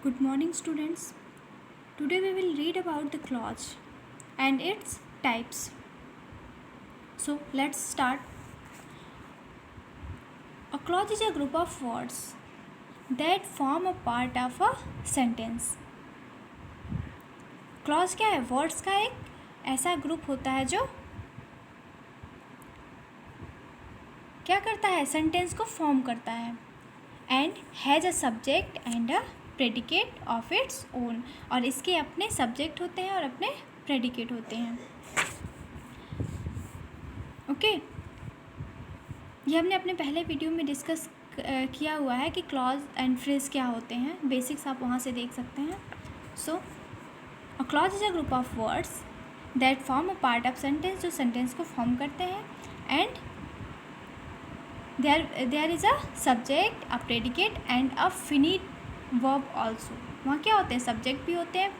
Good morning, students. Today we will read about the clause and its types. So let's start. A clause is a group of words that form a part of a sentence. Clause क्या है? Words का एक ऐसा group होता है जो क्या करता है? सेंटेंस को फॉर्म करता है and has a subject and a predicate of its own, और इसके अपने सब्जेक्ट होते हैं और अपने प्रेडिकेट होते हैं. ओके, ये हमने अपने पहले वीडियो में डिस्कस किया हुआ है कि क्लॉज एंड फ्रेज क्या होते हैं. बेसिक्स आप वहाँ से देख सकते हैं. So a clause is a group of words that form a part of sentence, जो सेंटेंस को फॉर्म करते हैं. And there is a subject, a predicate and a finite verb also. वहाँ क्या होते हैं? सब्जेक्ट भी होते हैं,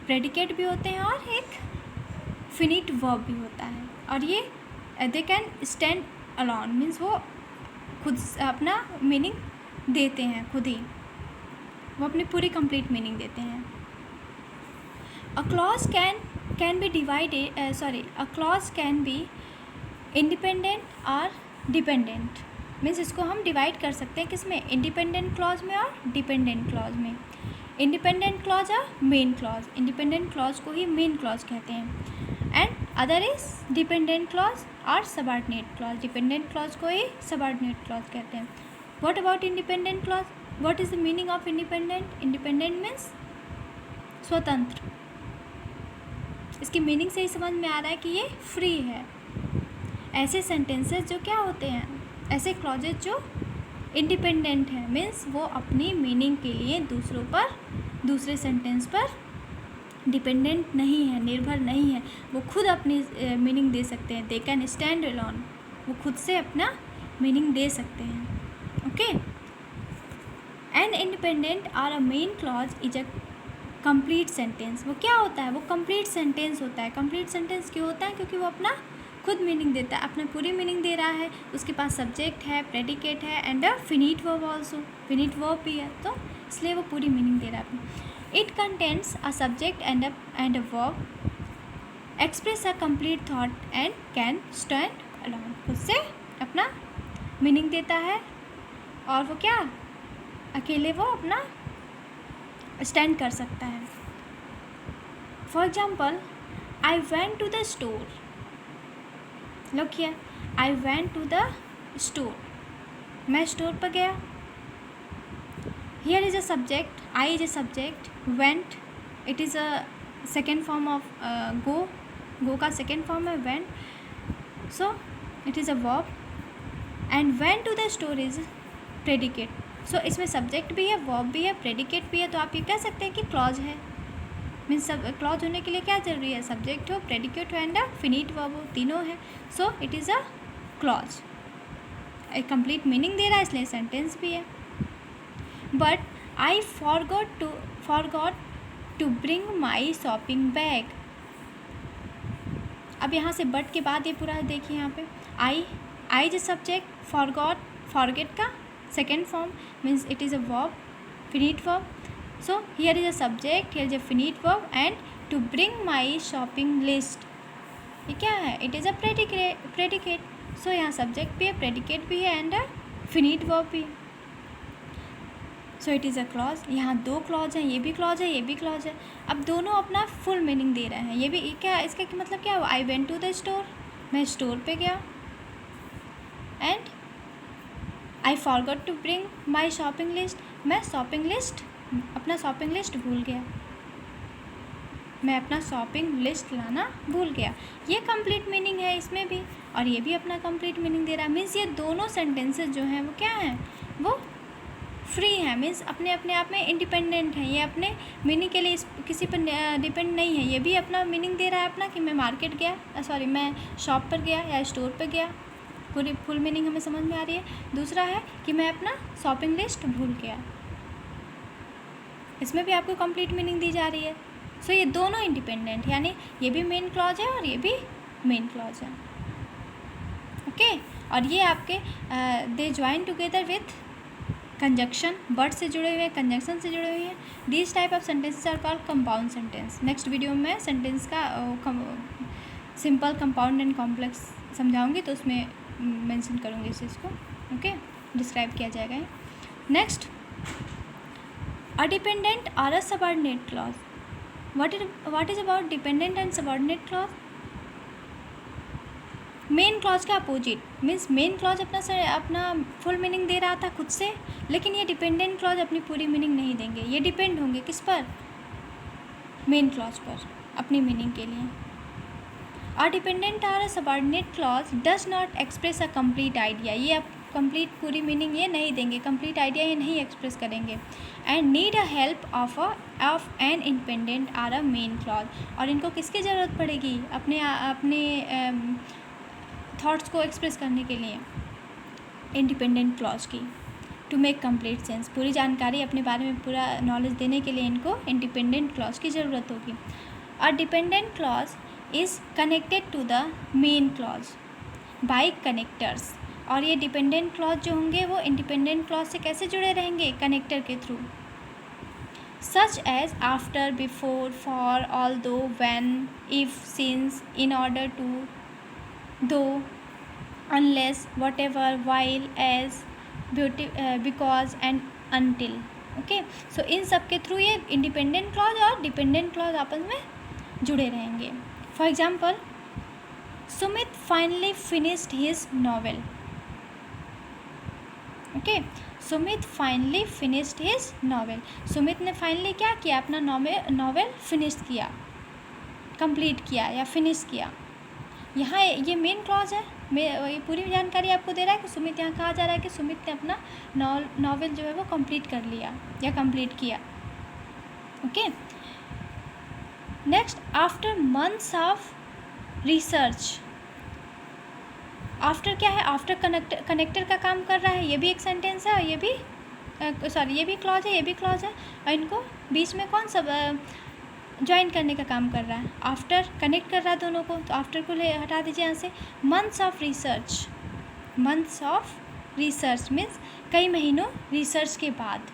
प्रेडिकेट भी होते हैं और एक फिनिट वर्ब भी होता है. और ये they can stand alone, means वो खुद अपना मीनिंग देते हैं, खुद ही वो अपनी पूरी कंप्लीट मीनिंग देते हैं. A clause can be divided a clause can be independent और डिपेंडेंट. मीन्स इसको हम डिवाइड कर सकते हैं किसमें? इंडिपेंडेंट क्लॉज में और डिपेंडेंट क्लॉज में. इंडिपेंडेंट क्लॉज और मेन क्लॉज. इंडिपेंडेंट क्लॉज को ही मेन क्लॉज कहते हैं. And other is dependent clause और सबऑर्डिनेट क्लॉज. डिपेंडेंट क्लॉज को ही सबऑर्डिनेट क्लॉज कहते हैं. What about independent clause? What is the meaning of independent? Independent means स्वतंत्र. इसकी मीनिंग से ही समझ में आ रहा है कि ये फ्री है. ऐसे सेंटेंसेस जो क्या होते हैं? ऐसे क्लॉजेज जो इंडिपेंडेंट हैं, मीन्स वो अपनी मीनिंग के लिए दूसरों पर, दूसरे सेंटेंस पर डिपेंडेंट नहीं है, निर्भर नहीं है. वो खुद अपनी मीनिंग दे सकते हैं. They can stand alone. वो खुद से अपना मीनिंग दे सकते हैं. ओके. एन इंडिपेंडेंट और अ main clause is a complete sentence. वो क्या होता है? वो कंप्लीट सेंटेंस होता है. कंप्लीट सेंटेंस क्यों होता है? क्योंकि वो अपना खुद मीनिंग देता है, अपना पूरी मीनिंग दे रहा है. उसके पास सब्जेक्ट है, प्रेडिकेट है and a finite verb also. Finite verb भी है, तो इसलिए वो पूरी मीनिंग दे रहा है. It contents a subject and a verb, express a complete thought and can stand alone. खुद से अपना मीनिंग देता है और वो क्या, अकेले वो अपना स्टैंड कर सकता है. For example, I went to the store. Look here, I went to the store. मैं स्टोर पर गया. Here is a subject, I is a subject, went it is a second form of go. Go का second form है went. So it is a verb and went to the store is predicate. So इसमें subject भी है, verb भी है, predicate भी है. तो आप ये कह सकते हैं कि क्लॉज है. मीन्स सब क्लॉज होने के लिए क्या जरूरी है? सब्जेक्ट हो, प्रेडिकेट हो एंड अ फिनिट वर्ब हो, तीनों है. So it is a clause. एक कंप्लीट मीनिंग दे रहा है, इसलिए सेंटेंस भी है. But I forgot to bring my shopping bag. अब यहाँ से बट के बाद ये पूरा देखिए यहाँ पे. आई इज अ सब्जेक्ट, फॉरगेट का second form, means it is a verb, finite verb. So here is a subject, here is a finite verb and to bring my shopping list. ये क्या है? It is a predicate. So यहाँ subject भी है, predicate भी है and a finite verb भी. So it is a clause. यहाँ दो clause हैं, ये भी clause है, ये भी clause है. अब दोनों अपना full meaning दे रहे हैं. ये भी क्या, इसका मतलब क्या हुआ? I went to the store. मैं store पे गया. And I forgot to bring my shopping list. मैं shopping list, अपना शॉपिंग लिस्ट भूल गया. मैं अपना शॉपिंग लिस्ट लाना भूल गया. ये कंप्लीट मीनिंग है इसमें भी, और ये भी अपना कंप्लीट मीनिंग दे रहा है. मीन्स ये दोनों सेंटेंसेस जो हैं वो क्या हैं? वो फ्री हैं. मीन्स अपने अपने आप में इंडिपेंडेंट हैं. ये अपने मीनिंग के लिए किसी पर डिपेंड नहीं है. ये भी अपना मीनिंग दे रहा है अपना, कि मैं मार्केट गया, मैं शॉप पर गया या स्टोर पर गया. पूरी फुल मीनिंग हमें समझ में आ रही है. दूसरा है कि मैं अपना शॉपिंग लिस्ट भूल गया. इसमें भी आपको कंप्लीट मीनिंग दी जा रही है. सो ये दोनों इंडिपेंडेंट, यानी ये भी मेन क्लॉज है और ये भी मेन क्लॉज है. ओके. और ये आपके they join together with conjunction, word से जुड़े हुए हैं, कंजक्शन से जुड़े हुए हैं। These type of sentences are called compound sentence. Next video में सेंटेंस का सिंपल, कंपाउंड एंड कॉम्प्लेक्स समझाऊंगी, तो उसमें मेंशन करूँगी इस चीज़ को। ओके, डिस्क्राइब किया जाएगा। नेक्स्ट, अ डिपेंडेंट और a subordinate clause. What is about dependent and subordinate clause? Main clause के अपोजिट मीन्स मेन क्लॉज अपना फुल मीनिंग दे रहा था खुद से, लेकिन ये डिपेंडेंट क्लॉज अपनी पूरी मीनिंग नहीं देंगे। ये डिपेंड होंगे किस पर? मेन क्लॉज पर, अपनी मीनिंग के लिए। अ डिपेंडेंट और a subordinate clause does not express a complete idea. ये अब कंप्लीट पूरी मीनिंग ये नहीं देंगे, कंप्लीट आइडिया ये नहीं एक्सप्रेस करेंगे। And need a help of an independent और अ मेन क्लॉज। और इनको किसकी ज़रूरत पड़ेगी? अपने थॉट्स को एक्सप्रेस करने के लिए इंडिपेंडेंट क्लॉज की, टू मेक कंप्लीट सेंस। पूरी जानकारी अपने बारे में पूरा नॉलेज देने के लिए इनको इंडिपेंडेंट क्लॉज की ज़रूरत होगी। A dependent clause is connected to the main clause by connectors. और ये डिपेंडेंट क्लॉज जो होंगे वो इंडिपेंडेंट क्लॉज से कैसे जुड़े रहेंगे? कनेक्टर के through. Such as after, before, for, although, when, if, since, in order to, though, unless, whatever, while, as, because and until। Okay, so इन सब के थ्रू ये इंडिपेंडेंट क्लॉज और डिपेंडेंट क्लॉज आपस में जुड़े रहेंगे। For example, Sumit finally finished his novel. Okay, Sumit finally finished his novel. Sumit ने फाइनली क्या किया? अपना नॉवेल फिनिश किया, कंप्लीट किया या फिनिश किया। यहाँ ये मेन क्लॉज है। ये पूरी जानकारी आपको दे रहा है कि सुमित, यहाँ कहा जा रहा है कि सुमित ने अपना नॉवेल जो है वो कंप्लीट कर लिया या कंप्लीट किया। Okay, next, after months of research. After क्या है? आफ्टर कनेक्टर का काम कर रहा है। ये भी एक सेंटेंस है और ये भी ये भी क्लॉज है, ये भी क्लॉज है। और इनको बीच में कौन सा ज्वाइन करने का काम कर रहा है? आफ्टर कनेक्ट कर रहा है दोनों को, तो आफ्टर को हटा दीजिए यहाँ से। Months of research, months of research means कई महीनों रिसर्च के बाद।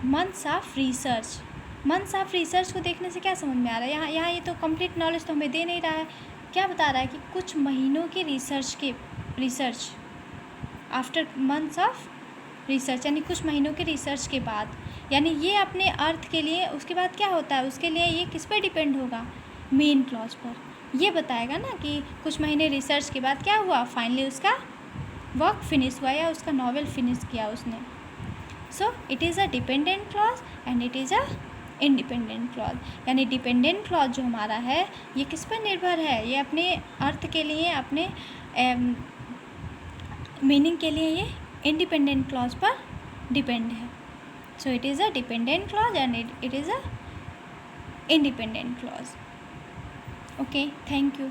Months of research, months of research को देखने से क्या समझ में आ रहा है? यहाँ ये तो कंप्लीट नॉलेज तो हमें दे नहीं रहा है। क्या बता रहा है कि कुछ महीनों की research after months of research, यानी कुछ महीनों के रिसर्च के बाद। यानी ये अपने अर्थ के लिए उसके बाद क्या होता है, उसके लिए ये किस पर डिपेंड होगा? मेन क्लॉज पर। ये बताएगा ना कि कुछ महीने रिसर्च के बाद क्या हुआ, फाइनली उसका वर्क फिनिश हुआ या उसका नॉवेल फिनिश किया उसने। सो it is a dependent clause and it is a independent clause. यानी डिपेंडेंट क्लॉज जो हमारा है ये किस पर निर्भर है? ये अपने अर्थ के लिए, अपने मीनिंग के लिए ये इंडिपेंडेंट क्लॉज पर डिपेंड है। So it is a dependent clause and it is a independent clause. Okay, thank you.